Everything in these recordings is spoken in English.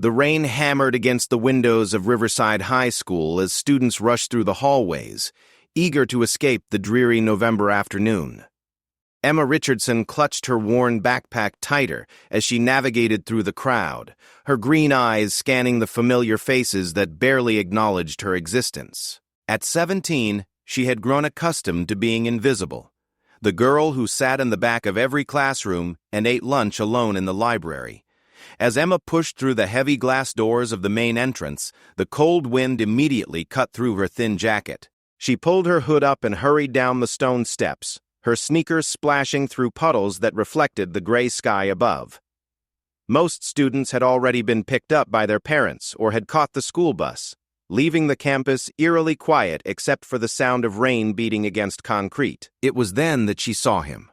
The rain hammered against the windows of Riverside High School as students rushed through the hallways, eager to escape the dreary November afternoon. Emma Richardson clutched her worn backpack tighter as she navigated through the crowd, her green eyes scanning the familiar faces that barely acknowledged her existence. At 17, she had grown accustomed to being invisible, the girl who sat in the back of every classroom and ate lunch alone in the library. As Emma pushed through the heavy glass doors of the main entrance, the cold wind immediately cut through her thin jacket. She pulled her hood up and hurried down the stone steps, her sneakers splashing through puddles that reflected the gray sky above. Most students had already been picked up by their parents or had caught the school bus, leaving the campus eerily quiet except for the sound of rain beating against concrete. It was then that she saw him.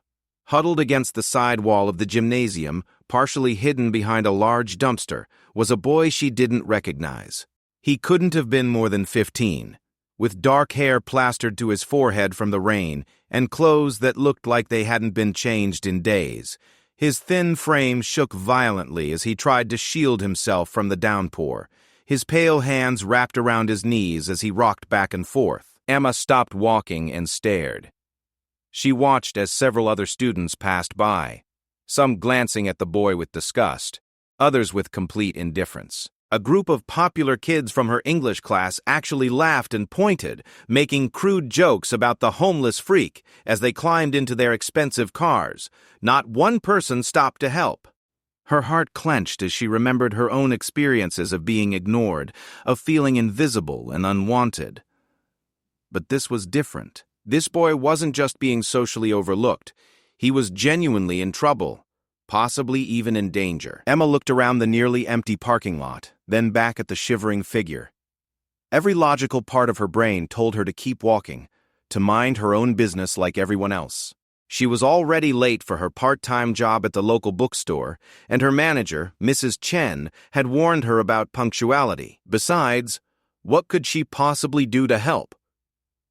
Huddled against the side wall of the gymnasium, partially hidden behind a large dumpster, was a boy she didn't recognize. He couldn't have been more than 15, with dark hair plastered to his forehead from the rain and clothes that looked like they hadn't been changed in days. His thin frame shook violently as he tried to shield himself from the downpour, his pale hands wrapped around his knees as he rocked back and forth. Emma stopped walking and stared. She watched as several other students passed by, some glancing at the boy with disgust, others with complete indifference. A group of popular kids from her English class actually laughed and pointed, making crude jokes about the homeless freak as they climbed into their expensive cars. Not one person stopped to help. Her heart clenched as she remembered her own experiences of being ignored, of feeling invisible and unwanted. But this was different. This boy wasn't just being socially overlooked. He was genuinely in trouble, possibly even in danger. Emma looked around the nearly empty parking lot, then back at the shivering figure. Every logical part of her brain told her to keep walking, to mind her own business like everyone else. She was already late for her part-time job at the local bookstore, and her manager, Mrs. Chen, had warned her about punctuality. Besides, what could she possibly do to help?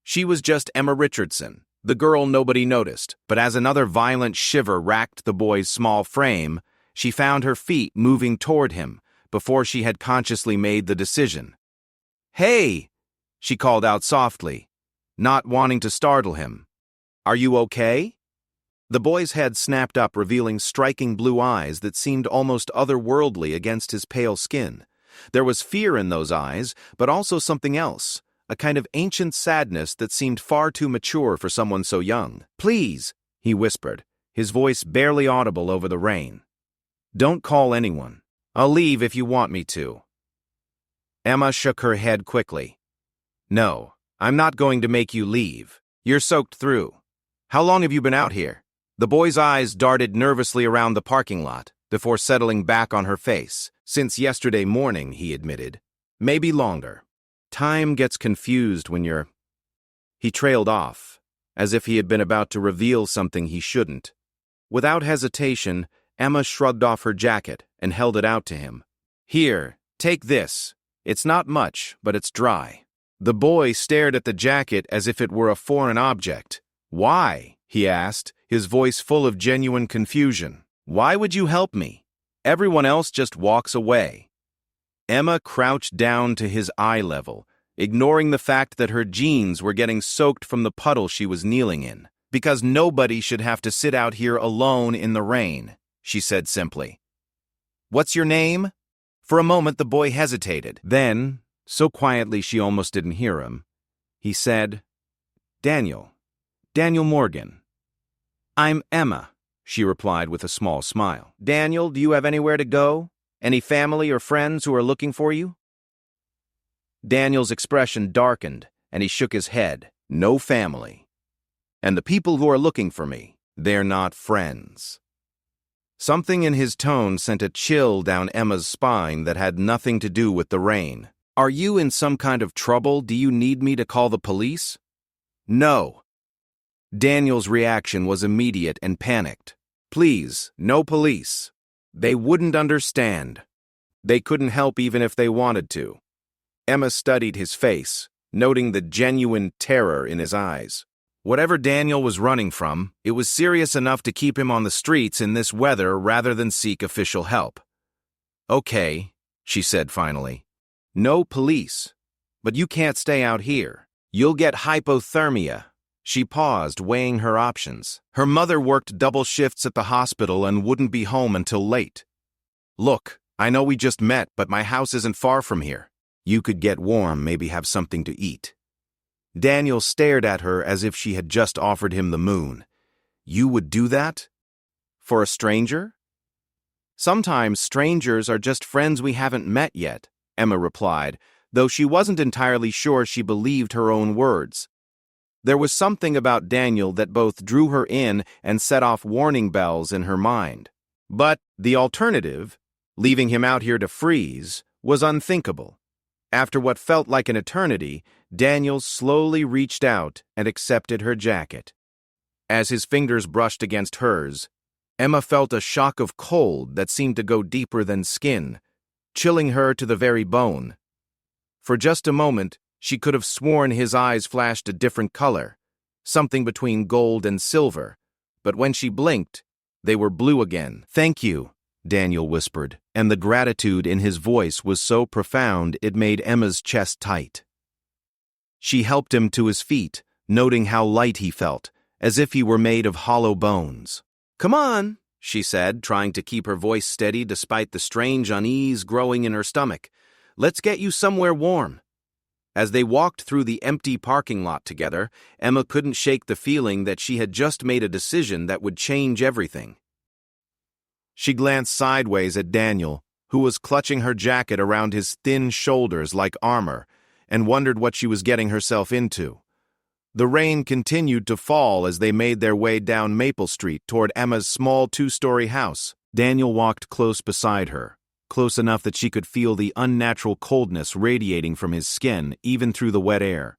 She was just Emma Richardson, the girl nobody noticed, but as another violent shiver racked the boy's small frame, she found her feet moving toward him before she had consciously made the decision. "Hey!" she called out softly, not wanting to startle him. "Are you okay?" The boy's head snapped up, revealing striking blue eyes that seemed almost otherworldly against his pale skin. There was fear in those eyes, but also something else, a kind of ancient sadness that seemed far too mature for someone so young. "Please," he whispered, his voice barely audible over the rain. "Don't call anyone. I'll leave if you want me to." Emma shook her head quickly. "No, I'm not going to make you leave. You're soaked through. How long have you been out here?" The boy's eyes darted nervously around the parking lot before settling back on her face. "Since yesterday morning," he admitted. "Maybe longer. Time gets confused when you're—" He trailed off, as if he had been about to reveal something he shouldn't. Without hesitation, Emma shrugged off her jacket and held it out to him. "Here, take this. It's not much, but it's dry." The boy stared at the jacket as if it were a foreign object. "Why?" he asked, his voice full of genuine confusion. "Why would you help me? Everyone else just walks away." Emma crouched down to his eye level, ignoring the fact that her jeans were getting soaked from the puddle she was kneeling in. "Because nobody should have to sit out here alone in the rain," she said simply. "What's your name?" For a moment the boy hesitated. Then, so quietly she almost didn't hear him, he said, Daniel Morgan." "I'm Emma," she replied with a small smile. "Daniel, do you have anywhere to go? Any family or friends who are looking for you?" Daniel's expression darkened, and he shook his head. "No family. And the people who are looking for me, they're not friends." Something in his tone sent a chill down Emma's spine that had nothing to do with the rain. "Are you in some kind of trouble? Do you need me to call the police?" "No." Daniel's reaction was immediate and panicked. "Please, no police. They wouldn't understand. They couldn't help even if they wanted to." Emma studied his face, noting the genuine terror in his eyes. Whatever Daniel was running from, it was serious enough to keep him on the streets in this weather rather than seek official help. "Okay," she said finally. No police. But you can't stay out here. You'll get hypothermia. She paused, weighing her options. Her mother worked double shifts at the hospital and wouldn't be home until late. Look, I know we just met, but my house isn't far from here. You could get warm, maybe have something to eat. Daniel stared at her as if she had just offered him the moon. You would do that? For a stranger? Sometimes strangers are just friends we haven't met yet, Emma replied, though she wasn't entirely sure she believed her own words. There was something about Daniel that both drew her in and set off warning bells in her mind. But the alternative, leaving him out here to freeze, was unthinkable. After what felt like an eternity, Daniel slowly reached out and accepted her jacket. As his fingers brushed against hers, Emma felt a shock of cold that seemed to go deeper than skin, chilling her to the very bone. For just a moment, she could have sworn his eyes flashed a different color, something between gold and silver, but when she blinked, they were blue again. Thank you, Daniel whispered, and the gratitude in his voice was so profound it made Emma's chest tight. She helped him to his feet, noting how light he felt, as if he were made of hollow bones. Come on, she said, trying to keep her voice steady despite the strange unease growing in her stomach. Let's get you somewhere warm. As they walked through the empty parking lot together, Emma couldn't shake the feeling that she had just made a decision that would change everything. She glanced sideways at Daniel, who was clutching her jacket around his thin shoulders like armor, and wondered what she was getting herself into. The rain continued to fall as they made their way down Maple Street toward Emma's small two-story house. Daniel walked close beside her, close enough that she could feel the unnatural coldness radiating from his skin even through the wet air.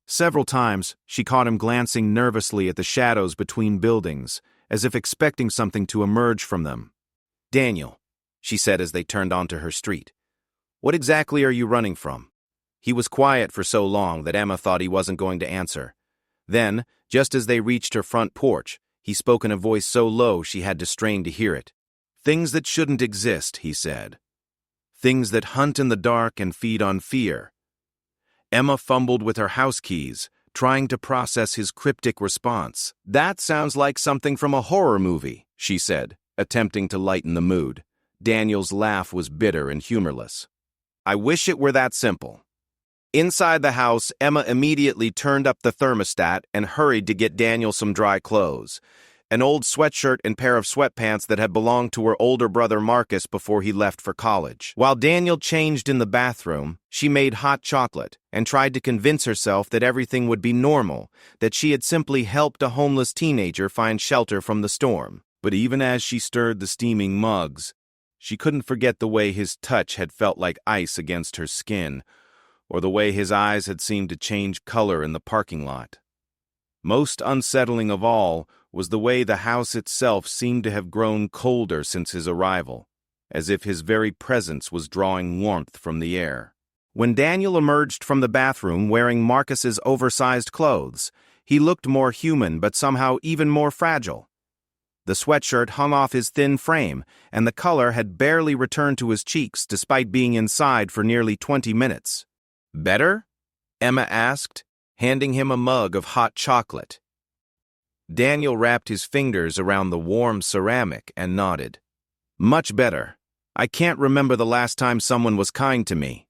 Several times, she caught him glancing nervously at the shadows between buildings, as if expecting something to emerge from them. Daniel, she said as they turned onto her street, what exactly are you running from? He was quiet for so long that Emma thought he wasn't going to answer. Then, just as they reached her front porch, he spoke in a voice so low she had to strain to hear it. Things that shouldn't exist, he said. Things that hunt in the dark and feed on fear. Emma fumbled with her house keys, trying to process his cryptic response. That sounds like something from a horror movie, she said, attempting to lighten the mood. Daniel's laugh was bitter and humorless. I wish it were that simple. Inside the house, Emma immediately turned up the thermostat and hurried to get Daniel some dry clothes. An old sweatshirt and pair of sweatpants that had belonged to her older brother Marcus before he left for college. While Daniel changed in the bathroom, she made hot chocolate and tried to convince herself that everything would be normal, that she had simply helped a homeless teenager find shelter from the storm. But even as she stirred the steaming mugs, she couldn't forget the way his touch had felt like ice against her skin, or the way his eyes had seemed to change color in the parking lot. Most unsettling of all was the way the house itself seemed to have grown colder since his arrival, as if his very presence was drawing warmth from the air. When Daniel emerged from the bathroom wearing Marcus's oversized clothes, he looked more human but somehow even more fragile. The sweatshirt hung off his thin frame, and the color had barely returned to his cheeks despite being inside for nearly 20 minutes. Better? Emma asked, handing him a mug of hot chocolate. Daniel wrapped his fingers around the warm ceramic and nodded. Much better. I can't remember the last time someone was kind to me.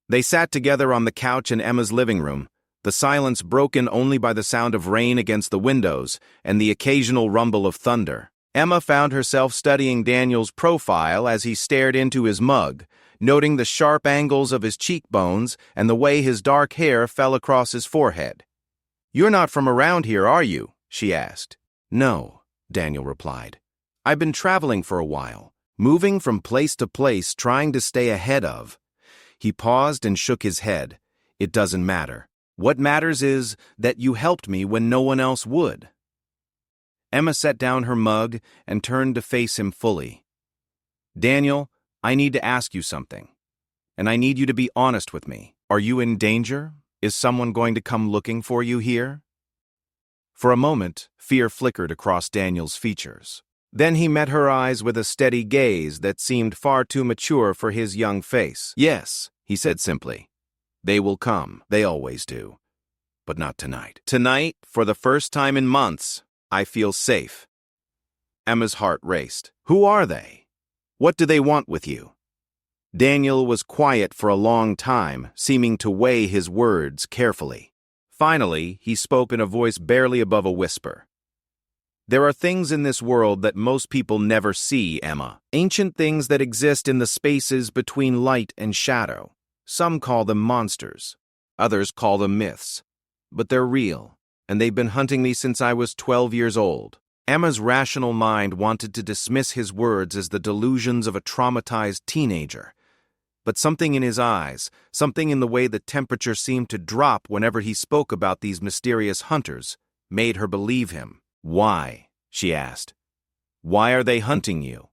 They sat together on the couch in Emma's living room, the silence broken only by the sound of rain against the windows and the occasional rumble of thunder. Emma found herself studying Daniel's profile as he stared into his mug, noting the sharp angles of his cheekbones and the way his dark hair fell across his forehead. You're not from around here, are you? She asked. No, Daniel replied. I've been traveling for a while, moving from place to place, trying to stay ahead of. He paused and shook his head. It doesn't matter. What matters is that you helped me when no one else would. Emma set down her mug and turned to face him fully. Daniel, I need to ask you something, and I need you to be honest with me. Are you in danger? Is someone going to come looking for you here? For a moment, fear flickered across Daniel's features. Then he met her eyes with a steady gaze that seemed far too mature for his young face. "Yes," he said simply. "They will come. They always do. But not tonight. Tonight, for the first time in months, I feel safe." Emma's heart raced. "Who are they? What do they want with you?" Daniel was quiet for a long time, seeming to weigh his words carefully. Finally, he spoke in a voice barely above a whisper. "There are things in this world that most people never see, Emma. Ancient things that exist in the spaces between light and shadow. Some call them monsters. Others call them myths. But they're real, and they've been hunting me since I was 12 years old." Emma's rational mind wanted to dismiss his words as the delusions of a traumatized teenager. But something in his eyes, something in the way the temperature seemed to drop whenever he spoke about these mysterious hunters, made her believe him. "Why?" she asked. "Why are they hunting you?"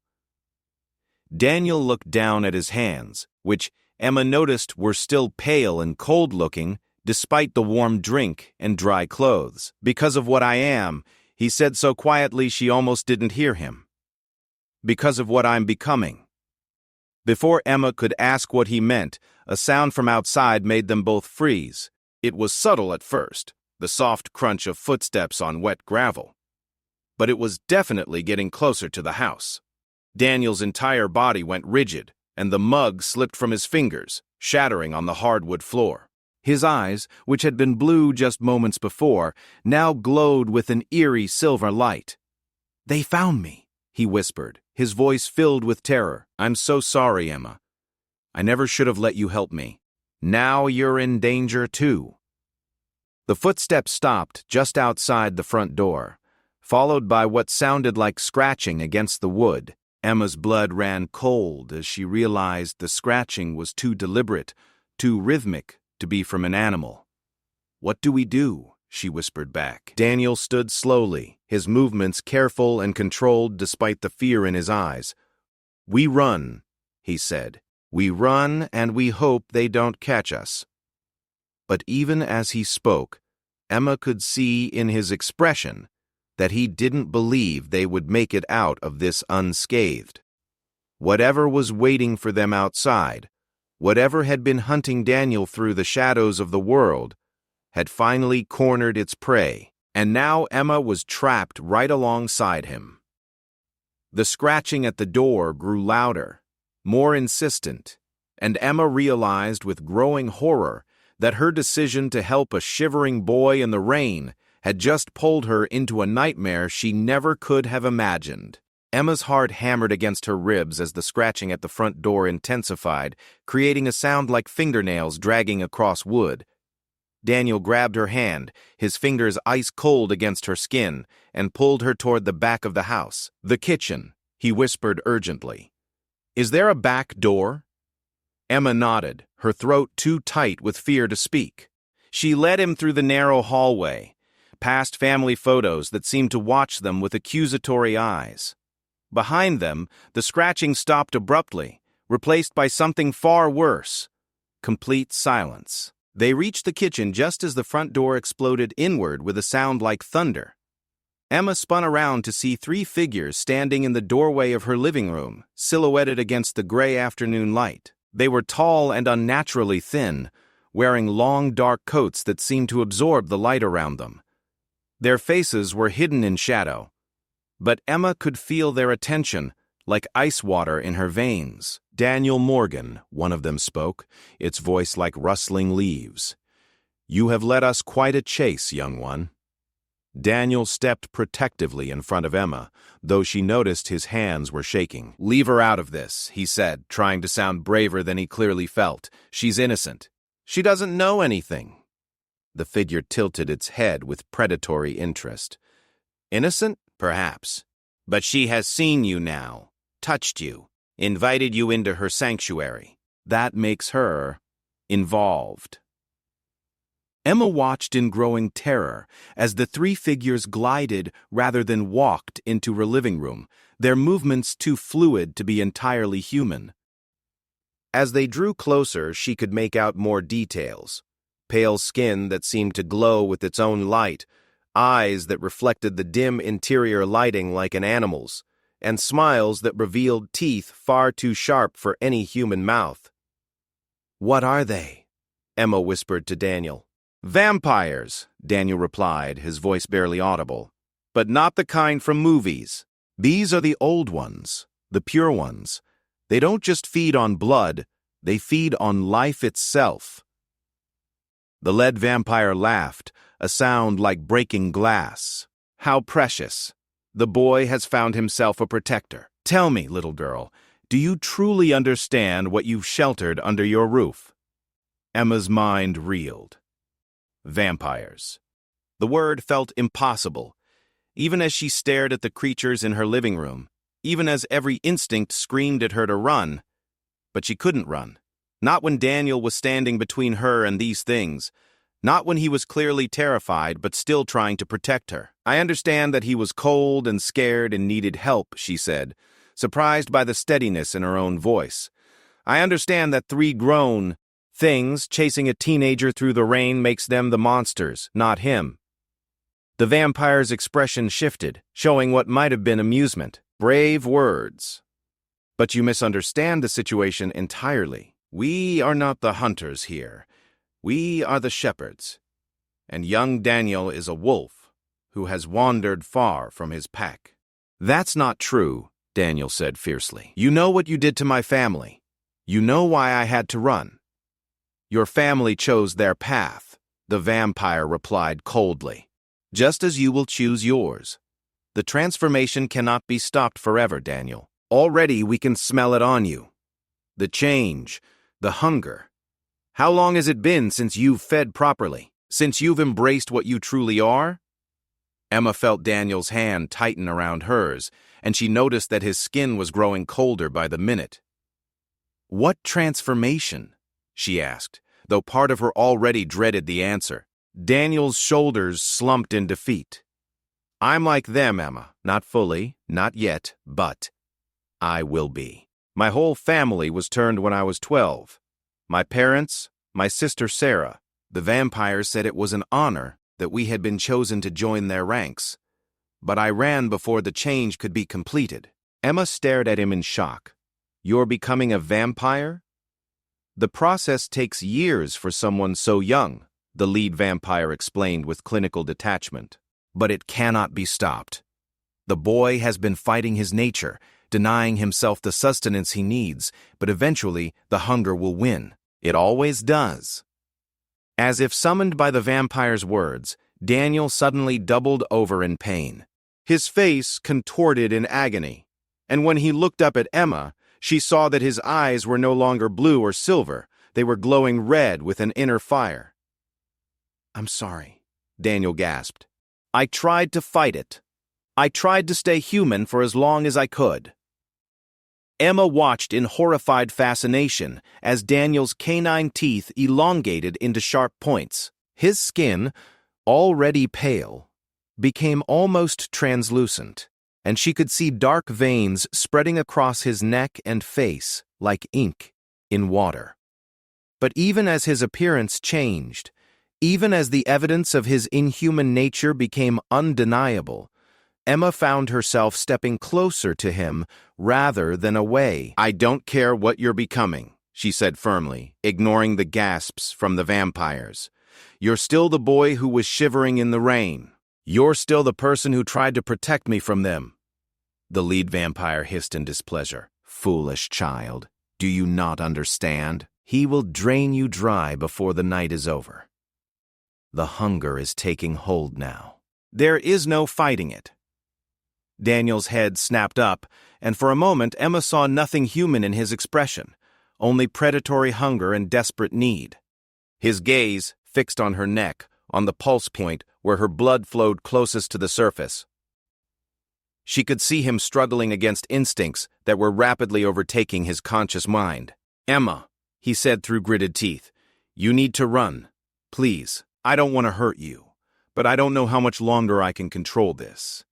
Daniel looked down at his hands, which Emma noticed were still pale and cold-looking, despite the warm drink and dry clothes. "Because of what I am," he said so quietly she almost didn't hear him. "Because of what I'm becoming." Before Emma could ask what he meant, a sound from outside made them both freeze. It was subtle at first, the soft crunch of footsteps on wet gravel. But it was definitely getting closer to the house. Daniel's entire body went rigid, and the mug slipped from his fingers, shattering on the hardwood floor. His eyes, which had been blue just moments before, now glowed with an eerie silver light. "They found me," he whispered, his voice filled with terror. "I'm so sorry, Emma. I never should have let you help me. Now you're in danger, too." The footsteps stopped just outside the front door, followed by what sounded like scratching against the wood. Emma's blood ran cold as she realized the scratching was too deliberate, too rhythmic to be from an animal. "What do we do?" she whispered back. Daniel stood slowly, his movements careful and controlled despite the fear in his eyes. "We run," he said. "We run and we hope they don't catch us." But even as he spoke, Emma could see in his expression that he didn't believe they would make it out of this unscathed. Whatever was waiting for them outside, whatever had been hunting Daniel through the shadows of the world, had finally cornered its prey, and now Emma was trapped right alongside him. The scratching at the door grew louder, more insistent, and Emma realized with growing horror that her decision to help a shivering boy in the rain had just pulled her into a nightmare she never could have imagined. Emma's heart hammered against her ribs as the scratching at the front door intensified, creating a sound like fingernails dragging across wood. Daniel grabbed her hand, his fingers ice-cold against her skin, and pulled her toward the back of the house. "The kitchen," he whispered urgently. "Is there a back door?" Emma nodded, her throat too tight with fear to speak. She led him through the narrow hallway, past family photos that seemed to watch them with accusatory eyes. Behind them, the scratching stopped abruptly, replaced by something far worse: complete silence. They reached the kitchen just as the front door exploded inward with a sound like thunder. Emma spun around to see 3 figures standing in the doorway of her living room, silhouetted against the gray afternoon light. They were tall and unnaturally thin, wearing long dark coats that seemed to absorb the light around them. Their faces were hidden in shadow, but Emma could feel their attention, like ice water in her veins. "Daniel Morgan," one of them spoke, its voice like rustling leaves. "You have led us quite a chase, young one." Daniel stepped protectively in front of Emma, though she noticed his hands were shaking. "Leave her out of this," he said, trying to sound braver than he clearly felt. "She's innocent. She doesn't know anything." The figure tilted its head with predatory interest. "Innocent? Perhaps. But she has seen you now, touched you, invited you into her sanctuary. That makes her involved." Emma watched in growing terror as the 3 figures glided rather than walked into her living room, their movements too fluid to be entirely human. As they drew closer, she could make out more details: pale skin that seemed to glow with its own light, eyes that reflected the dim interior lighting like an animal's, and smiles that revealed teeth far too sharp for any human mouth. "What are they?" Emma whispered to Daniel. "Vampires," Daniel replied, his voice barely audible. "But not the kind from movies. These are the old ones, the pure ones. They don't just feed on blood, they feed on life itself." The lead vampire laughed, a sound like breaking glass. "How precious. The boy has found himself a protector. Tell me, little girl, do you truly understand what you've sheltered under your roof?" Emma's mind reeled. Vampires. The word felt impossible, even as she stared at the creatures in her living room, even as every instinct screamed at her to run. But she couldn't run. Not when Daniel was standing between her and these things. Not when he was clearly terrified but still trying to protect her. "I understand that he was cold and scared and needed help," she said, surprised by the steadiness in her own voice. "I understand that 3 grown things chasing a teenager through the rain makes them the monsters, not him." The vampire's expression shifted, showing what might have been amusement. "Brave words. But you misunderstand the situation entirely. We are not the hunters here. We are the shepherds. And young Daniel is a wolf who has wandered far from his pack." "That's not true," Daniel said fiercely. "You know what you did to my family. You know why I had to run." "Your family chose their path," the vampire replied coldly, "just as you will choose yours. The transformation cannot be stopped forever, Daniel. Already we can smell it on you. The change, the hunger. How long has it been since you've fed properly? Since you've embraced what you truly are?" Emma felt Daniel's hand tighten around hers, and she noticed that his skin was growing colder by the minute. "What transformation?" she asked, though part of her already dreaded the answer. Daniel's shoulders slumped in defeat. "I'm like them, Emma. Not fully, not yet, but I will be. My whole family was turned when I was 12. My parents, my sister Sarah. The vampires said it was an honor that we had been chosen to join their ranks. But I ran before the change could be completed." Emma stared at him in shock. "You're becoming a vampire?" "The process takes years for someone so young," the lead vampire explained with clinical detachment. "But it cannot be stopped. The boy has been fighting his nature, denying himself the sustenance he needs, but eventually the hunger will win. It always does." As if summoned by the vampire's words, Daniel suddenly doubled over in pain. His face contorted in agony, and when he looked up at Emma, she saw that his eyes were no longer blue or silver. They were glowing red with an inner fire. "I'm sorry," Daniel gasped. "I tried to fight it. I tried to stay human for as long as I could." Emma watched in horrified fascination as Daniel's canine teeth elongated into sharp points. His skin, already pale, became almost translucent, and she could see dark veins spreading across his neck and face like ink in water. But even as his appearance changed, even as the evidence of his inhuman nature became undeniable, Emma found herself stepping closer to him rather than away. "I don't care what you're becoming," she said firmly, ignoring the gasps from the vampires. "You're still the boy who was shivering in the rain. You're still the person who tried to protect me from them." The lead vampire hissed in displeasure. "Foolish child, do you not understand? He will drain you dry before the night is over. The hunger is taking hold now. There is no fighting it." Daniel's head snapped up, and for a moment Emma saw nothing human in his expression, only predatory hunger and desperate need. His gaze fixed on her neck, on the pulse point where her blood flowed closest to the surface. She could see him struggling against instincts that were rapidly overtaking his conscious mind. "Emma," he said through gritted teeth, "you need to run. Please, I don't want to hurt you, but I don't know how much longer I can control this."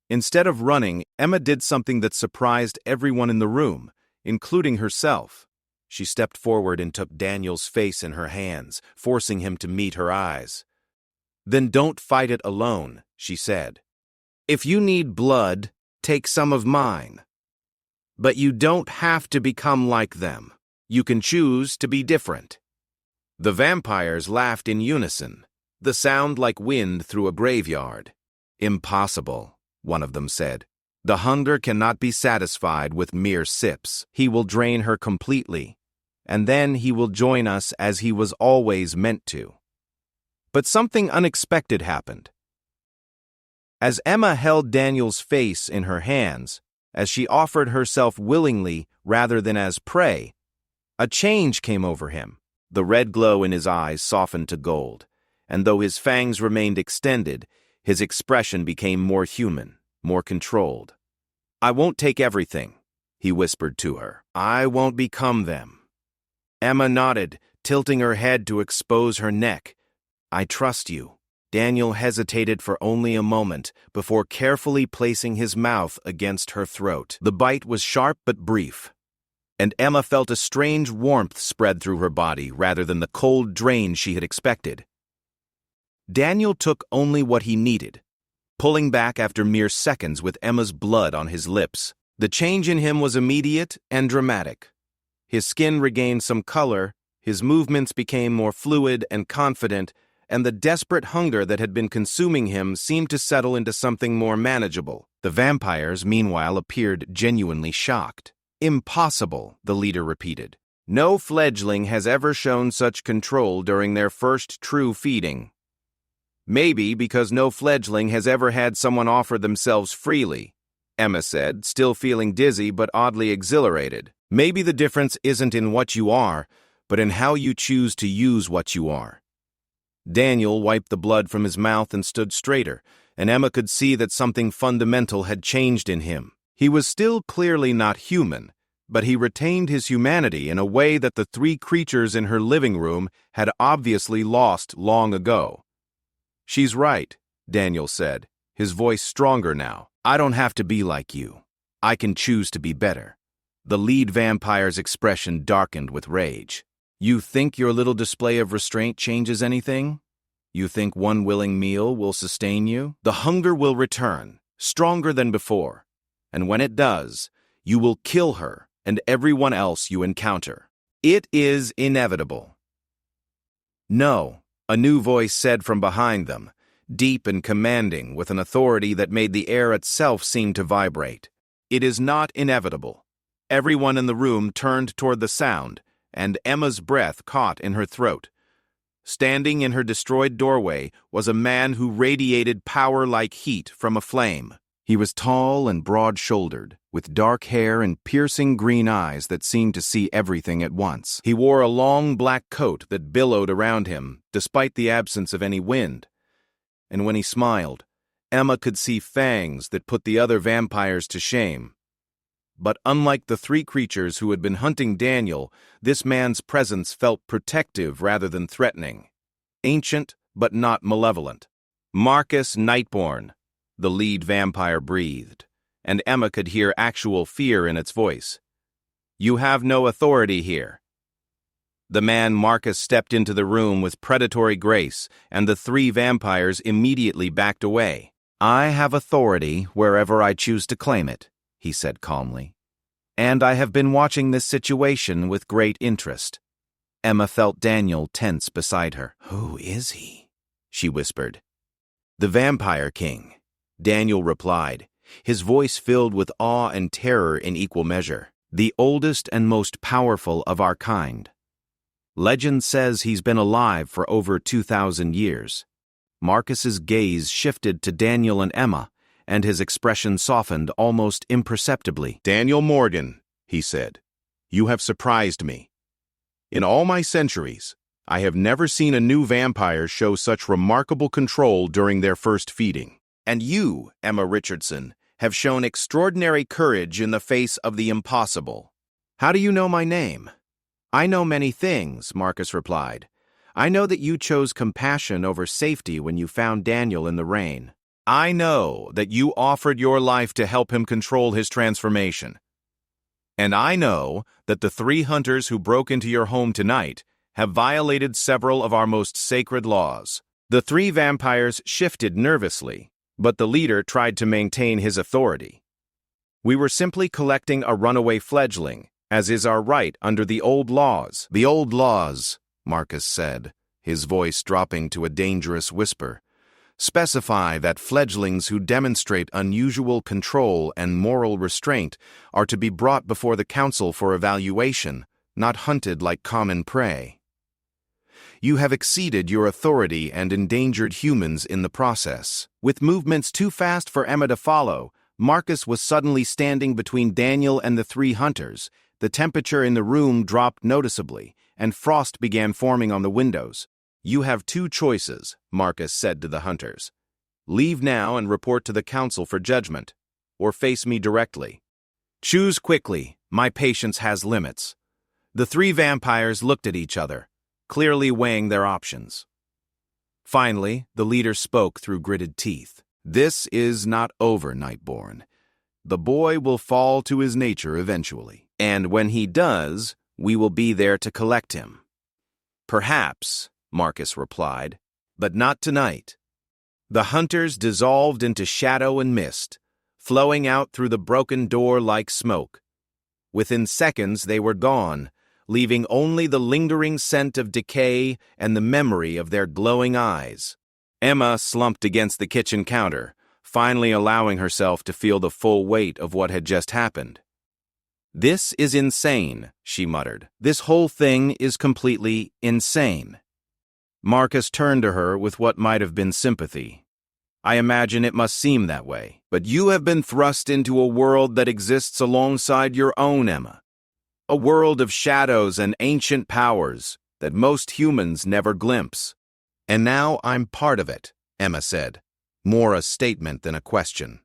Instead of running, Emma did something that surprised everyone in the room, including herself. She stepped forward and took Daniel's face in her hands, forcing him to meet her eyes. "Then don't fight it alone," she said. "If you need blood, take some of mine. But you don't have to become like them. You can choose to be different." The vampires laughed in unison, the sound like wind through a graveyard. "Impossible," one of them said. "The hunger cannot be satisfied with mere sips. He will drain her completely, and then he will join us as he was always meant to." But something unexpected happened. As Emma held Daniel's face in her hands, as she offered herself willingly rather than as prey, a change came over him. The red glow in his eyes softened to gold, and though his fangs remained extended, his expression became more human, more controlled. "I won't take everything," he whispered to her. "I won't become them." Emma nodded, tilting her head to expose her neck. "I trust you." Daniel hesitated for only a moment before carefully placing his mouth against her throat. The bite was sharp but brief, and Emma felt a strange warmth spread through her body rather than the cold drain she had expected. Daniel took only what he needed, pulling back after mere seconds with Emma's blood on his lips. The change in him was immediate and dramatic. His skin regained some color, his movements became more fluid and confident, and the desperate hunger that had been consuming him seemed to settle into something more manageable. The vampires, meanwhile, appeared genuinely shocked. "Impossible," the leader repeated. "No fledgling has ever shown such control during their first true feeding." "Maybe because no fledgling has ever had someone offer themselves freely," Emma said, still feeling dizzy but oddly exhilarated. "Maybe the difference isn't in what you are, but in how you choose to use what you are." Daniel wiped the blood from his mouth and stood straighter, and Emma could see that something fundamental had changed in him. He was still clearly not human, but he retained his humanity in a way that the three creatures in her living room had obviously lost long ago. "She's right," Daniel said, his voice stronger now. "I don't have to be like you. I can choose to be better." The lead vampire's expression darkened with rage. "You think your little display of restraint changes anything? You think one willing meal will sustain you? The hunger will return, stronger than before, and when it does, you will kill her and everyone else you encounter. It is inevitable." "No," a new voice said from behind them, deep and commanding with an authority that made the air itself seem to vibrate. "It is not inevitable." Everyone in the room turned toward the sound, and Emma's breath caught in her throat. Standing in her destroyed doorway was a man who radiated power like heat from a flame. He was tall and broad-shouldered, with dark hair and piercing green eyes that seemed to see everything at once. He wore a long black coat that billowed around him, despite the absence of any wind. And when he smiled, Emma could see fangs that put the other vampires to shame. But unlike the three creatures who had been hunting Daniel, this man's presence felt protective rather than threatening. Ancient, but not malevolent. "Marcus Nightborn," the lead vampire breathed, and Emma could hear actual fear in its voice. "You have no authority here." The man Marcus stepped into the room with predatory grace, and the three vampires immediately backed away. "I have authority wherever I choose to claim it," he said calmly. "And I have been watching this situation with great interest." Emma felt Daniel tense beside her. "Who is he?" she whispered. "The Vampire King," Daniel replied, his voice filled with awe and terror in equal measure. "The oldest and most powerful of our kind. Legend says he's been alive for over 2,000 years. Marcus's gaze shifted to Daniel and Emma, and his expression softened almost imperceptibly. "Daniel Morgan," he said, "you have surprised me. In all my centuries, I have never seen a new vampire show such remarkable control during their first feeding. And you, Emma Richardson, have shown extraordinary courage in the face of the impossible." "How do you know my name?" "I know many things," Marcus replied. "I know that you chose compassion over safety when you found Daniel in the rain. I know that you offered your life to help him control his transformation. And I know that the 3 hunters who broke into your home tonight have violated several of our most sacred laws." The 3 vampires shifted nervously, but the leader tried to maintain his authority. We were simply collecting a runaway fledgling, as is our right under the old laws. The old laws, Marcus said, his voice dropping to a dangerous whisper, specify that fledglings who demonstrate unusual control and moral restraint are to be brought before the council for evaluation, not hunted like common prey. You have exceeded your authority and endangered humans in the process. With movements too fast for Emma to follow, Marcus was suddenly standing between Daniel and the three hunters. The temperature in the room dropped noticeably, and frost began forming on the windows. You have two choices, Marcus said to the hunters. Leave now and report to the council for judgment, or face me directly. Choose quickly, my patience has limits. The three vampires looked at each other, clearly weighing their options. Finally, the leader spoke through gritted teeth. This is not over, Nightborn. The boy will fall to his nature eventually, and when he does, we will be there to collect him. Perhaps, Marcus replied, but not tonight. The hunters dissolved into shadow and mist, flowing out through the broken door like smoke. Within seconds they were gone, leaving only the lingering scent of decay and the memory of their glowing eyes. Emma slumped against the kitchen counter, finally allowing herself to feel the full weight of what had just happened. This is insane, she muttered. This whole thing is completely insane. Marcus turned to her with what might have been sympathy. I imagine it must seem that way, but you have been thrust into a world that exists alongside your own, Emma. A world of shadows and ancient powers that most humans never glimpse. And now I'm part of it, Emma said, more a statement than a question.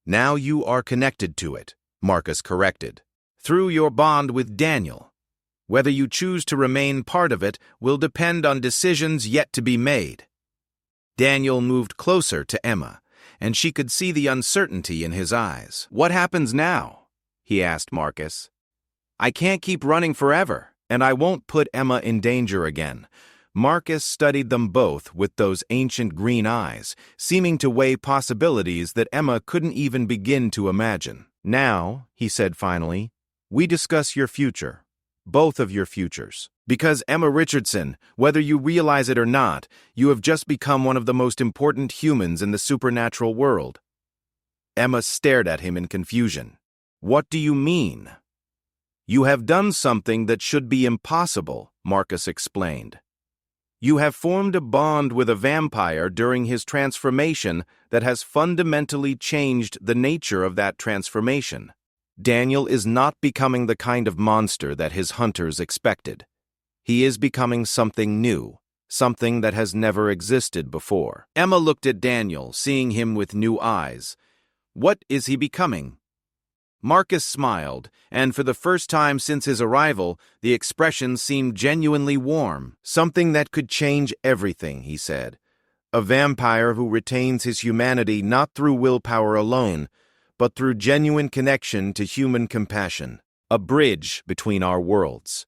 Now you are connected to it, Marcus corrected, through your bond with Daniel. Whether you choose to remain part of it will depend on decisions yet to be made. Daniel moved closer to Emma, and she could see the uncertainty in his eyes. What happens now? He asked Marcus. I can't keep running forever, and I won't put Emma in danger again. Marcus studied them both with those ancient green eyes, seeming to weigh possibilities that Emma couldn't even begin to imagine. Now, he said finally, we discuss your future. Both of your futures. Because, Emma Richardson, whether you realize it or not, you have just become one of the most important humans in the supernatural world. Emma stared at him in confusion. What do you mean? You have done something that should be impossible, Marcus explained. You have formed a bond with a vampire during his transformation that has fundamentally changed the nature of that transformation. Daniel is not becoming the kind of monster that his hunters expected. He is becoming something new, something that has never existed before. Emma looked at Daniel, seeing him with new eyes. What is he becoming? Marcus smiled, and for the first time since his arrival, the expression seemed genuinely warm. Something that could change everything, he said. A vampire who retains his humanity not through willpower alone, but through genuine connection to human compassion, a bridge between our worlds.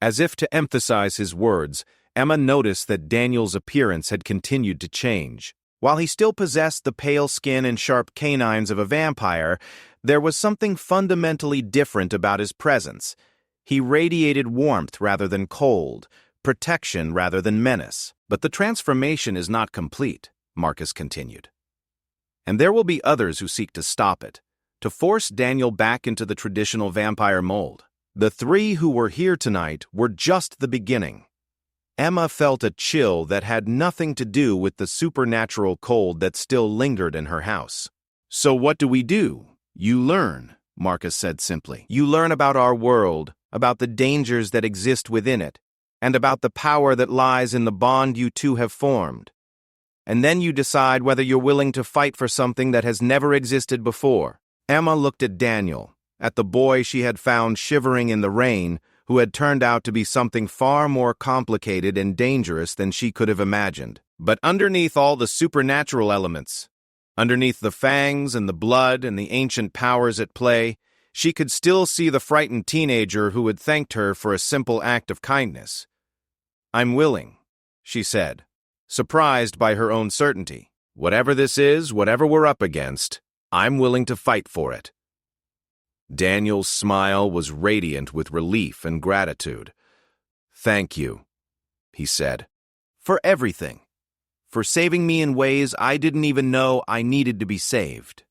As if to emphasize his words, Emma noticed that Daniel's appearance had continued to change. While he still possessed the pale skin and sharp canines of a vampire, there was something fundamentally different about his presence. He radiated warmth rather than cold, protection rather than menace. But the transformation is not complete, Marcus continued. And there will be others who seek to stop it, to force Daniel back into the traditional vampire mold. The three who were here tonight were just the beginning. Emma felt a chill that had nothing to do with the supernatural cold that still lingered in her house. So what do? You learn, Marcus said simply. You learn about our world, about the dangers that exist within it, and about the power that lies in the bond you two have formed. And then you decide whether you're willing to fight for something that has never existed before. Emma looked at Daniel, at the boy she had found shivering in the rain, who had turned out to be something far more complicated and dangerous than she could have imagined. But underneath all the supernatural elements, underneath the fangs and the blood and the ancient powers at play, she could still see the frightened teenager who had thanked her for a simple act of kindness. I'm willing, she said, surprised by her own certainty. Whatever this is, whatever we're up against, I'm willing to fight for it." Daniel's smile was radiant with relief and gratitude. "Thank you," he said, "for everything, for saving me in ways I didn't even know I needed to be saved."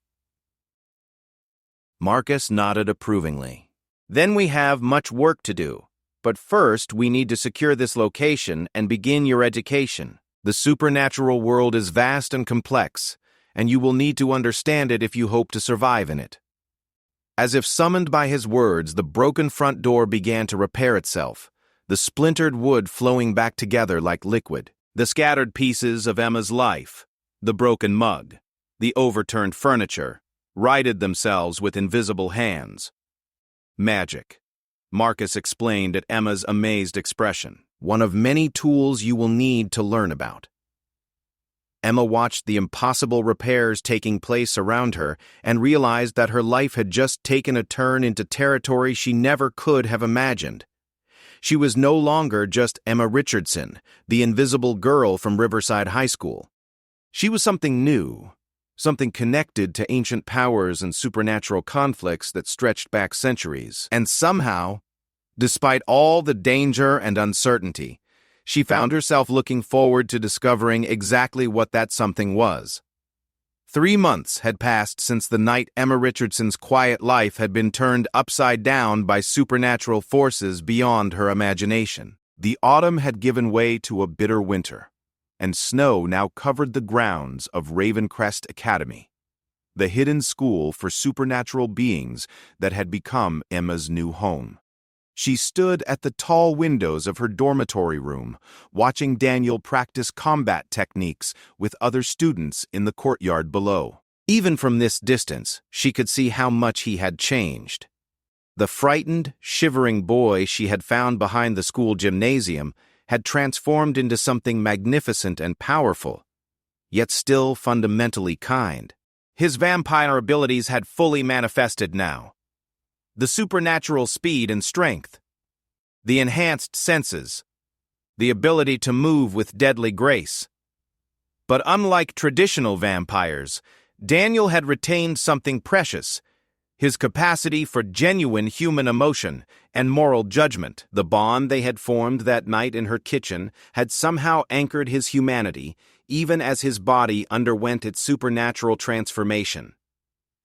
Marcus nodded approvingly. "Then we have much work to do. But first, we need to secure this location and begin your education. The supernatural world is vast and complex, and you will need to understand it if you hope to survive in it." As if summoned by his words, the broken front door began to repair itself, the splintered wood flowing back together like liquid. The scattered pieces of Emma's life, the broken mug, the overturned furniture, righted themselves with invisible hands. "Magic," Marcus explained at Emma's amazed expression. "One of many tools you will need to learn about." Emma watched the impossible repairs taking place around her and realized that her life had just taken a turn into territory she never could have imagined. She was no longer just Emma Richardson, the invisible girl from Riverside High School. She was something new, something connected to ancient powers and supernatural conflicts that stretched back centuries. And somehow, despite all the danger and uncertainty, she found herself looking forward to discovering exactly what that something was. 3 months had passed since the night Emma Richardson's quiet life had been turned upside down by supernatural forces beyond her imagination. The autumn had given way to a bitter winter, and snow now covered the grounds of Ravencrest Academy, the hidden school for supernatural beings that had become Emma's new home. She stood at the tall windows of her dormitory room, watching Daniel practice combat techniques with other students in the courtyard below. Even from this distance, she could see how much he had changed. The frightened, shivering boy she had found behind the school gymnasium had transformed into something magnificent and powerful, yet still fundamentally kind. His vampire abilities had fully manifested now. The supernatural speed and strength, the enhanced senses, the ability to move with deadly grace. But unlike traditional vampires, Daniel had retained something precious, his capacity for genuine human emotion and moral judgment. The bond they had formed that night in her kitchen had somehow anchored his humanity, even as his body underwent its supernatural transformation.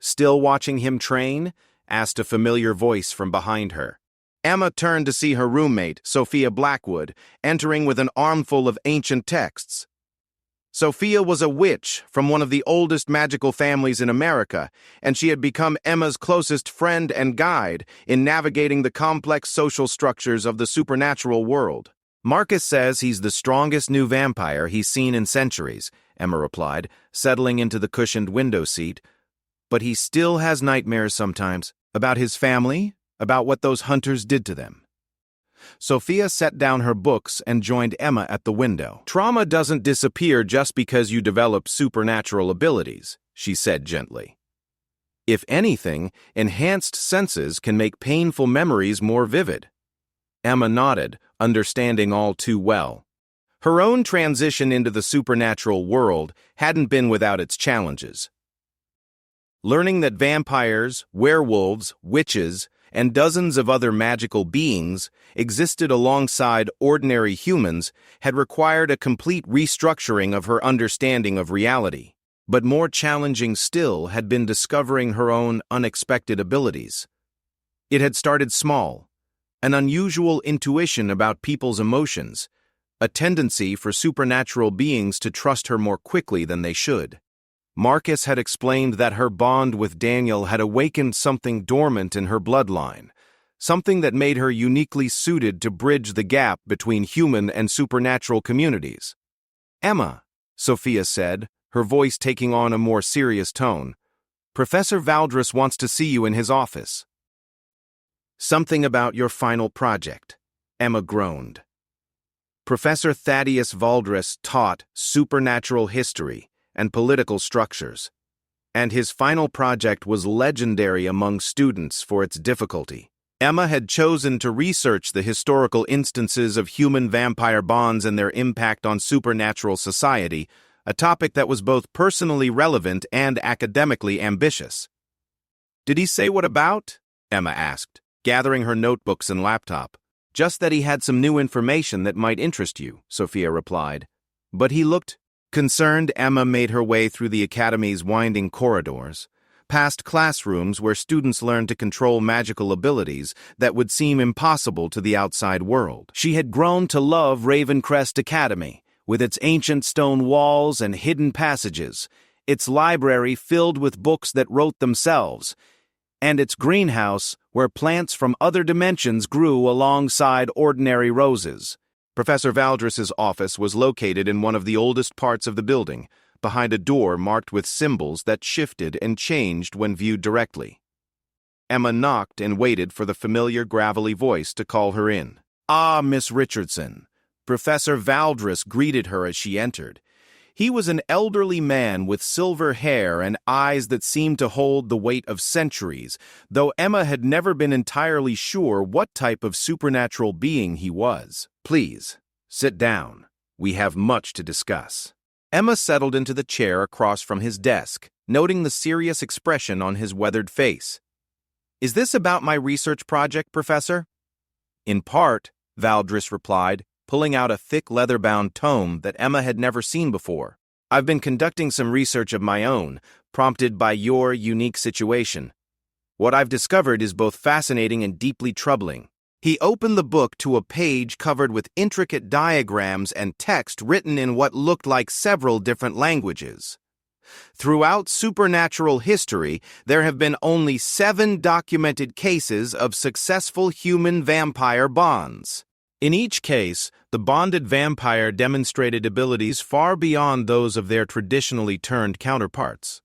"Still watching him train?" asked a familiar voice from behind her. Emma turned to see her roommate, Sophia Blackwood, entering with an armful of ancient texts. Sophia was a witch from one of the oldest magical families in America, and she had become Emma's closest friend and guide in navigating the complex social structures of the supernatural world. "Marcus says he's the strongest new vampire he's seen in centuries," Emma replied, settling into the cushioned window seat. "But he still has nightmares sometimes, about his family, about what those hunters did to them." Sophia set down her books and joined Emma at the window. "Trauma doesn't disappear just because you develop supernatural abilities," she said gently. "If anything, enhanced senses can make painful memories more vivid." Emma nodded, understanding all too well. Her own transition into the supernatural world hadn't been without its challenges. Learning that vampires, werewolves, witches, and dozens of other magical beings existed alongside ordinary humans had required a complete restructuring of her understanding of reality. But more challenging still had been discovering her own unexpected abilities. It had started small, an unusual intuition about people's emotions, a tendency for supernatural beings to trust her more quickly than they should. Marcus had explained that her bond with Daniel had awakened something dormant in her bloodline, something that made her uniquely suited to bridge the gap between human and supernatural communities. "Emma," Sophia said, her voice taking on a more serious tone, "Professor Valdres wants to see you in his office." "Something about your final project," Emma groaned. Professor Thaddeus Valdres taught supernatural history and political structures, and his final project was legendary among students for its difficulty. Emma had chosen to research the historical instances of human-vampire bonds and their impact on supernatural society, a topic that was both personally relevant and academically ambitious. "Did he say what about?" Emma asked, gathering her notebooks and laptop. "Just that he had some new information that might interest you," Sophia replied. "But he looked..." Concerned, Emma made her way through the academy's winding corridors, past classrooms where students learned to control magical abilities that would seem impossible to the outside world. She had grown to love Ravencrest Academy, with its ancient stone walls and hidden passages, its library filled with books that wrote themselves, and its greenhouse where plants from other dimensions grew alongside ordinary roses. Professor Valdres's office was located in one of the oldest parts of the building, behind a door marked with symbols that shifted and changed when viewed directly. Emma knocked and waited for the familiar gravelly voice to call her in. "Ah, Miss Richardson." Professor Valdres greeted her as she entered. He was an elderly man with silver hair and eyes that seemed to hold the weight of centuries, though Emma had never been entirely sure what type of supernatural being he was. "Please, sit down. We have much to discuss." Emma settled into the chair across from his desk, noting the serious expression on his weathered face. "Is this about my research project, Professor?" "In part," Valdres replied, pulling out a thick leather-bound tome that Emma had never seen before. "I've been conducting some research of my own, prompted by your unique situation. What I've discovered is both fascinating and deeply troubling." He opened the book to a page covered with intricate diagrams and text written in what looked like several different languages. Throughout supernatural history, there have been only 7 documented cases of successful human-vampire bonds. In each case, the bonded vampire demonstrated abilities far beyond those of their traditionally turned counterparts.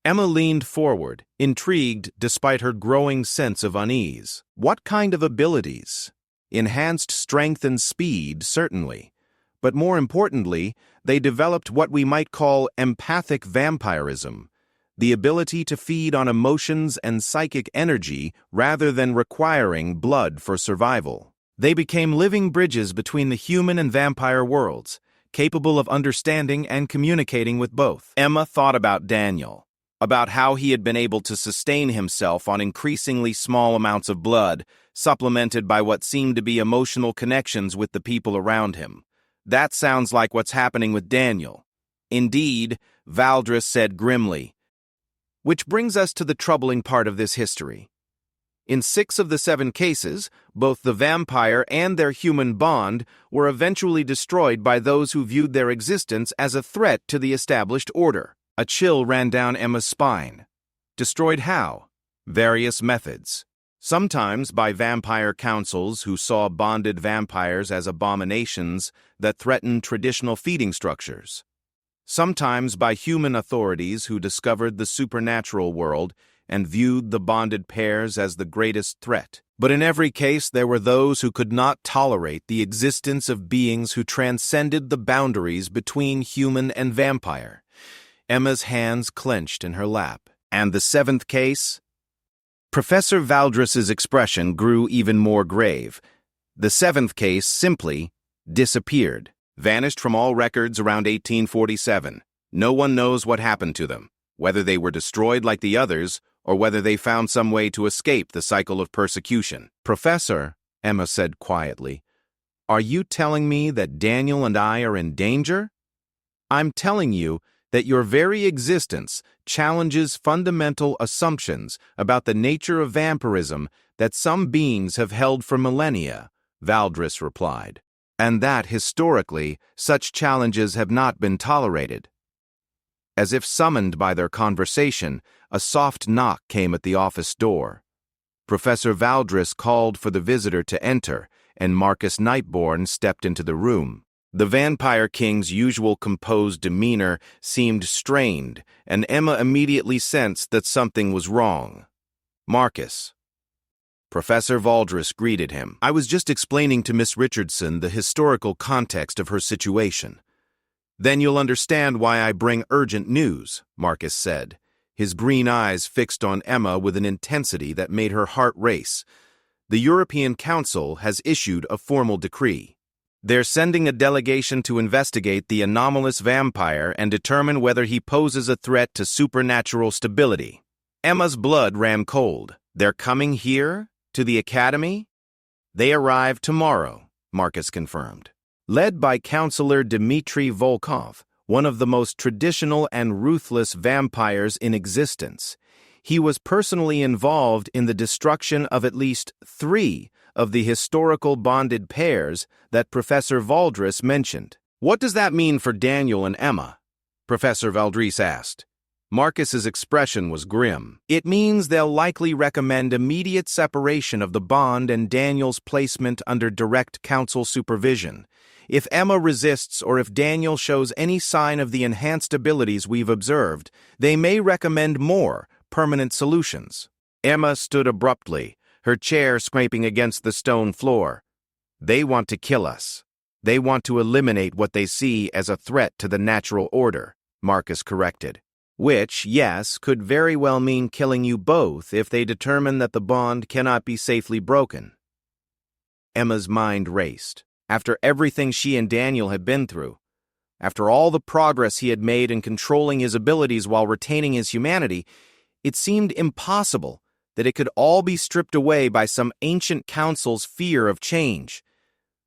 Emma leaned forward, intrigued despite her growing sense of unease. What kind of abilities? Enhanced strength and speed, certainly. But more importantly, they developed what we might call empathic vampirism, the ability to feed on emotions and psychic energy rather than requiring blood for survival. They became living bridges between the human and vampire worlds, capable of understanding and communicating with both. Emma thought about Daniel, about how he had been able to sustain himself on increasingly small amounts of blood, supplemented by what seemed to be emotional connections with the people around him. "That sounds like what's happening with Daniel." "Indeed," Valdres said grimly. "Which brings us to the troubling part of this history. In 6 of the 7 cases, both the vampire and their human bond were eventually destroyed by those who viewed their existence as a threat to the established order." A chill ran down Emma's spine. Destroyed how? Various methods. Sometimes by vampire councils who saw bonded vampires as abominations that threatened traditional feeding structures. Sometimes by human authorities who discovered the supernatural world and viewed the bonded pairs as the greatest threat. But in every case, there were those who could not tolerate the existence of beings who transcended the boundaries between human and vampire. Emma's hands clenched in her lap. "And the 7th case?" Professor Valdres's expression grew even more grave. "The 7th case simply disappeared, vanished from all records around 1847. No one knows what happened to them, whether they were destroyed like the others, or whether they found some way to escape the cycle of persecution." "Professor," Emma said quietly, "are you telling me that Daniel and I are in danger?" "I'm telling you that your very existence challenges fundamental assumptions about the nature of vampirism that some beings have held for millennia," Valdres replied, "and that, historically, such challenges have not been tolerated." As if summoned by their conversation, a soft knock came at the office door. Professor Valdres called for the visitor to enter, and Marcus Nightborn stepped into the room. The Vampire King's usual composed demeanor seemed strained, and Emma immediately sensed that something was wrong. "Marcus." Professor Valdres greeted him. "I was just explaining to Miss Richardson the historical context of her situation." "Then you'll understand why I bring urgent news," Marcus said, his green eyes fixed on Emma with an intensity that made her heart race. "The European Council has issued a formal decree. They're sending a delegation to investigate the anomalous vampire and determine whether he poses a threat to supernatural stability. Emma's blood ran cold. They're coming here? To the academy? They arrive tomorrow, Marcus confirmed. Led by Counselor Dmitry Volkov, one of the most traditional and ruthless vampires in existence, he was personally involved in the destruction of at least 3 of the historical bonded pairs that Professor Valdris mentioned. What does that mean for Daniel and Emma? Professor Valdris asked. Marcus's expression was grim. It means they'll likely recommend immediate separation of the bond and Daniel's placement under direct council supervision. If Emma resists or if Daniel shows any sign of the enhanced abilities we've observed, they may recommend more permanent solutions. Emma stood abruptly, her chair scraping against the stone floor. They want to kill us. They want to eliminate what they see as a threat to the natural order, Marcus corrected. Which, yes, could very well mean killing you both if they determine that the bond cannot be safely broken. Emma's mind raced. After everything she and Daniel had been through, after all the progress he had made in controlling his abilities while retaining his humanity, it seemed impossible that it could all be stripped away by some ancient council's fear of change.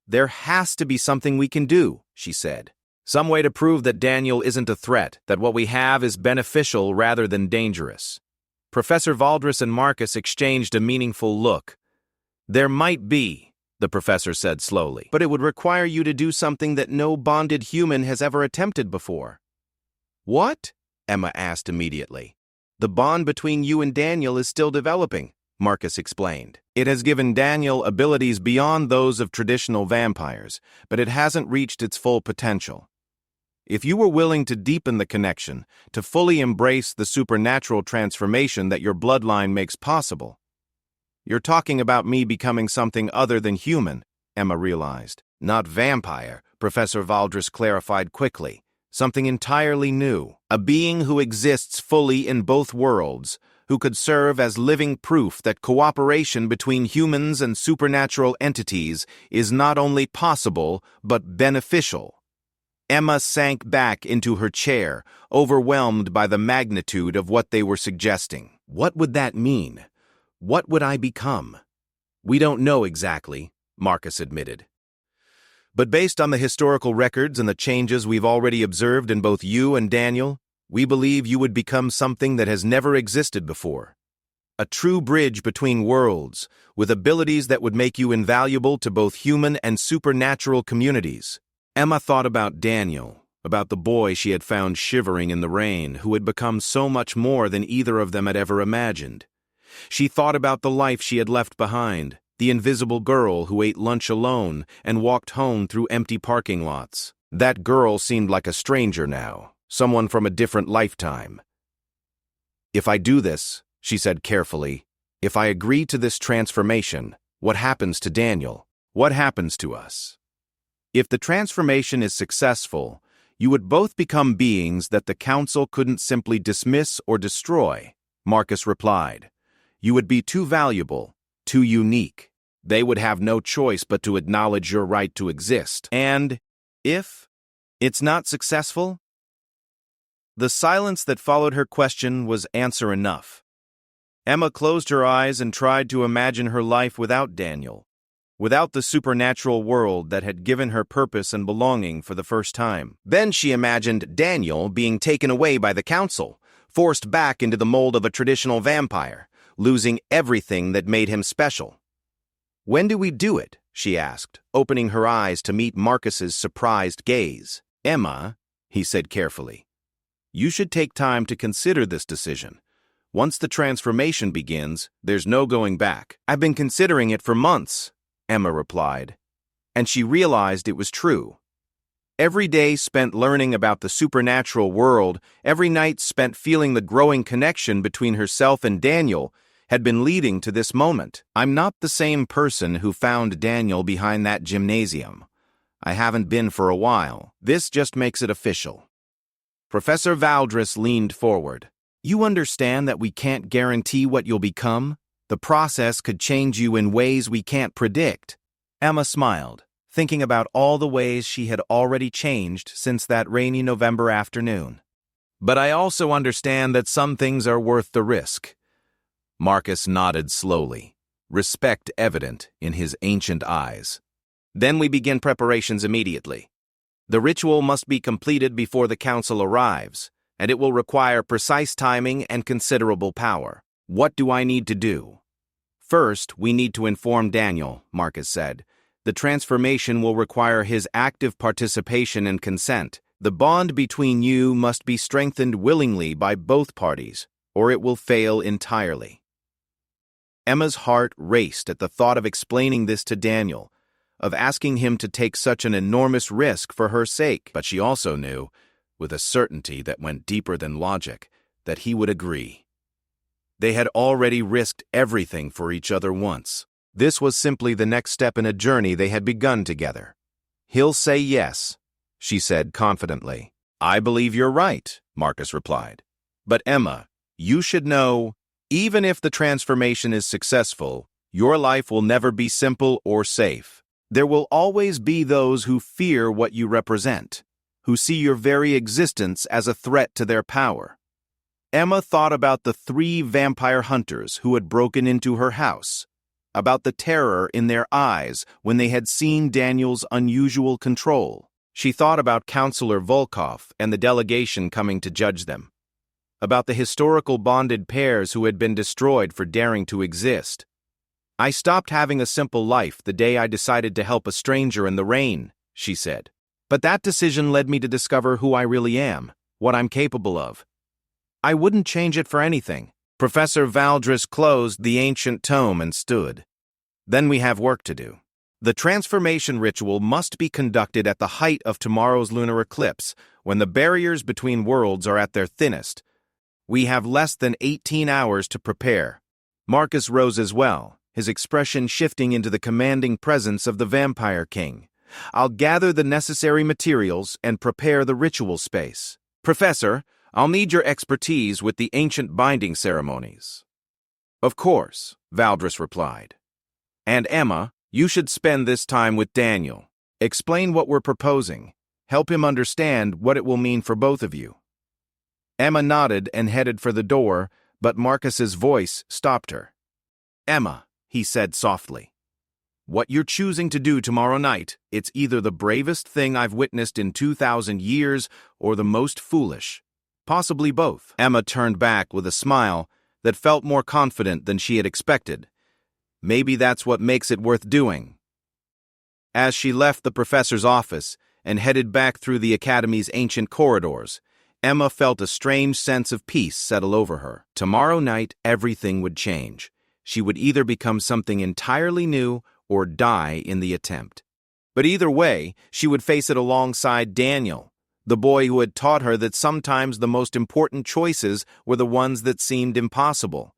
There has to be something we can do, she said. Some way to prove that Daniel isn't a threat, that what we have is beneficial rather than dangerous. Professor Valdris and Marcus exchanged a meaningful look. There might be, the professor said slowly, but it would require you to do something that no bonded human has ever attempted before. What? Emma asked immediately. The bond between you and Daniel is still developing, Marcus explained. It has given Daniel abilities beyond those of traditional vampires, but it hasn't reached its full potential. If you were willing to deepen the connection, to fully embrace the supernatural transformation that your bloodline makes possible. You're talking about me becoming something other than human, Emma realized. Not vampire, Professor Valdris clarified quickly. Something entirely new. A being who exists fully in both worlds, who could serve as living proof that cooperation between humans and supernatural entities is not only possible, but beneficial. Emma sank back into her chair, overwhelmed by the magnitude of what they were suggesting. What would that mean? What would I become? We don't know exactly, Marcus admitted. But based on the historical records and the changes we've already observed in both you and Daniel, we believe you would become something that has never existed before. A true bridge between worlds, with abilities that would make you invaluable to both human and supernatural communities. Emma thought about Daniel, about the boy she had found shivering in the rain, who had become so much more than either of them had ever imagined. She thought about the life she had left behind, the invisible girl who ate lunch alone and walked home through empty parking lots. That girl seemed like a stranger now, someone from a different lifetime. If I do this, she said carefully, if I agree to this transformation, what happens to Daniel? What happens to us? If the transformation is successful, you would both become beings that the council couldn't simply dismiss or destroy, Marcus replied. You would be too valuable, too unique. They would have no choice but to acknowledge your right to exist. And if it's not successful? The silence that followed her question was answer enough. Emma closed her eyes and tried to imagine her life without Daniel, without the supernatural world that had given her purpose and belonging for the first time. Then she imagined Daniel being taken away by the council, forced back into the mold of a traditional vampire, losing everything that made him special. When do we do it? She asked, opening her eyes to meet Marcus's surprised gaze. Emma, he said carefully, you should take time to consider this decision. Once the transformation begins, there's no going back. I've been considering it for months, Emma replied, and she realized it was true. Every day spent learning about the supernatural world, every night spent feeling the growing connection between herself and Daniel, had been leading to this moment. I'm not the same person who found Daniel behind that gymnasium. I haven't been for a while. This just makes it official. Professor Valdris leaned forward. You understand that we can't guarantee what you'll become? The process could change you in ways we can't predict. Emma smiled. thinking about all the ways she had already changed since that rainy November afternoon. But I also understand that some things are worth the risk. Marcus nodded slowly, respect evident in his ancient eyes. Then we begin preparations immediately. The ritual must be completed before the council arrives, and it will require precise timing and considerable power. What do I need to do? First, we need to inform Daniel, Marcus said. The transformation will require his active participation and consent. The bond between you must be strengthened willingly by both parties, or it will fail entirely. Emma's heart raced at the thought of explaining this to Daniel, of asking him to take such an enormous risk for her sake, but she also knew, with a certainty that went deeper than logic, that he would agree. They had already risked everything for each other once. This was simply the next step in a journey they had begun together. He'll say yes, she said confidently. I believe you're right, Marcus replied. But Emma, you should know, even if the transformation is successful, your life will never be simple or safe. There will always be those who fear what you represent, who see your very existence as a threat to their power. Emma thought about the 3 vampire hunters who had broken into her house, about the terror in their eyes when they had seen Daniel's unusual control. She thought about Counselor Volkov and the delegation coming to judge them, about the historical bonded pairs who had been destroyed for daring to exist. I stopped having a simple life the day I decided to help a stranger in the rain, she said. But that decision led me to discover who I really am, what I'm capable of. I wouldn't change it for anything. Professor Valdris closed the ancient tome and stood. Then we have work to do. The transformation ritual must be conducted at the height of tomorrow's lunar eclipse, when the barriers between worlds are at their thinnest. We have less than 18 hours to prepare. Marcus rose as well, his expression shifting into the commanding presence of the Vampire King. I'll gather the necessary materials and prepare the ritual space. Professor, I'll need your expertise with the ancient binding ceremonies. Of course, Valdris replied. And Emma, you should spend this time with Daniel. Explain what we're proposing. Help him understand what it will mean for both of you. Emma nodded and headed for the door, but Marcus's voice stopped her. Emma, he said softly. What you're choosing to do tomorrow night, it's either the bravest thing I've witnessed in 2,000 years or the most foolish. Possibly both. Emma turned back with a smile that felt more confident than she had expected. Maybe that's what makes it worth doing. As she left the professor's office and headed back through the academy's ancient corridors, Emma felt a strange sense of peace settle over her. Tomorrow night, everything would change. She would either become something entirely new or die in the attempt. But either way, she would face it alongside Daniel, the boy who had taught her that sometimes the most important choices were the ones that seemed impossible.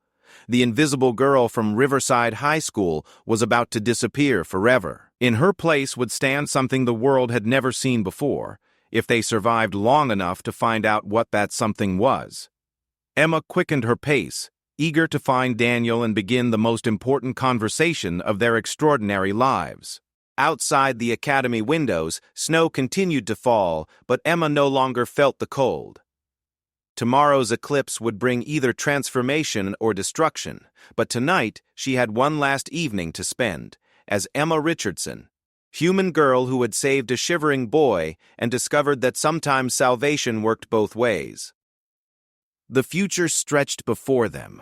The invisible girl from Riverside High School was about to disappear forever. In her place would stand something the world had never seen before, if they survived long enough to find out what that something was. Emma quickened her pace, eager to find Daniel and begin the most important conversation of their extraordinary lives. Outside the academy windows, snow continued to fall, but Emma no longer felt the cold. Tomorrow's eclipse would bring either transformation or destruction, but tonight she had one last evening to spend, as Emma Richardson, human girl who had saved a shivering boy and discovered that sometimes salvation worked both ways. The future stretched before them,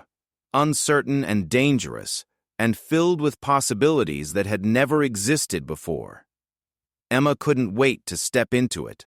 uncertain and dangerous, and filled with possibilities that had never existed before. Emma couldn't wait to step into it.